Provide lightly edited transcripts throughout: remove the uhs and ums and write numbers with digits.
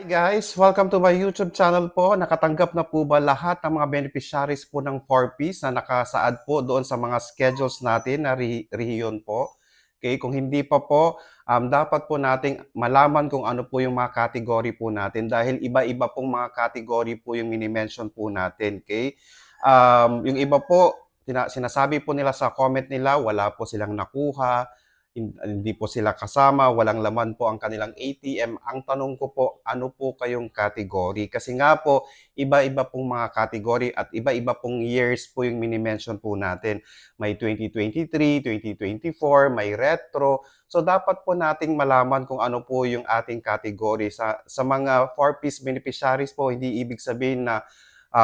Hi guys! Welcome to my YouTube channel po. Nakatanggap na po ba lahat ng mga beneficiaries po ng 4Ps na nakasaad po doon sa mga schedules natin na rehiyon po? Okay, kung hindi pa po, dapat po nating malaman kung ano po yung mga category po natin dahil iba-iba pong mga category po yung mini-mention po natin. Okay? Yung iba po, sinasabi po nila sa comment nila, wala po silang nakuha, hindi po sila kasama, walang laman po ang kanilang ATM. Ang tanong ko po, ano po kayong category? Kasi nga po, iba-iba pong mga category at iba-iba pong years po yung mini-mention po natin. May 2023, 2024, may retro. So dapat po nating malaman kung ano po yung ating category. Sa mga 4-piece beneficiaries po, hindi ibig sabihin na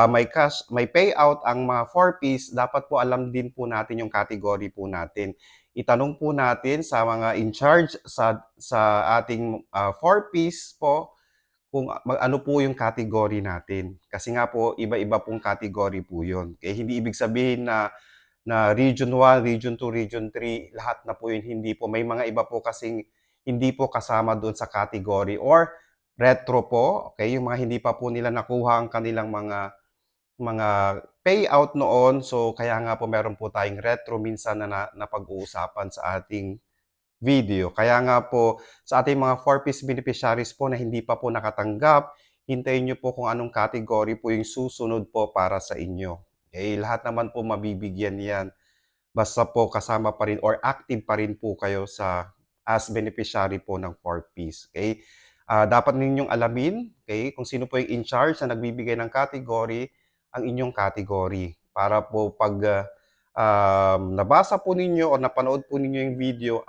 may cash, may payout ang mga 4-piece, dapat po alam din po natin yung category po natin. Itanong po natin sa mga in charge sa ating 4-piece po kung ano po yung category natin. Kasi nga po, iba-iba pong category po yun. Kaya hindi ibig sabihin na Region 1, Region 2, Region 3, lahat na po yun. Hindi po. May mga iba po kasing hindi po kasama doon sa category or retro po. Okay, yung mga hindi pa po nila nakuha ang kanilang mga payout noon. So, kaya nga po meron po tayong retro minsan na napag-uusapan sa ating video. Kaya nga po sa ating mga 4-piece beneficiaries po na hindi pa po nakatanggap, hintayin nyo po kung anong category po yung susunod po para sa inyo. Okay? Lahat naman po mabibigyan yan. Basta po kasama pa rin or active pa rin po kayo as beneficiary po ng 4-piece. Okay? Dapat ninyong alamin, okay, kung sino po yung in charge na nagbibigay ng category, ang inyong category. Para po pag nabasa po ninyo o napanood po ninyo yung video,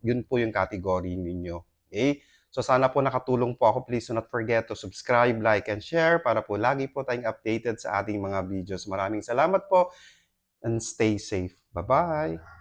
yun po yung category ninyo. Okay? So sana po nakatulong po ako. Please do not forget to subscribe, like, and share para po lagi po tayong updated sa ating mga videos. Maraming salamat po and stay safe. Bye-bye!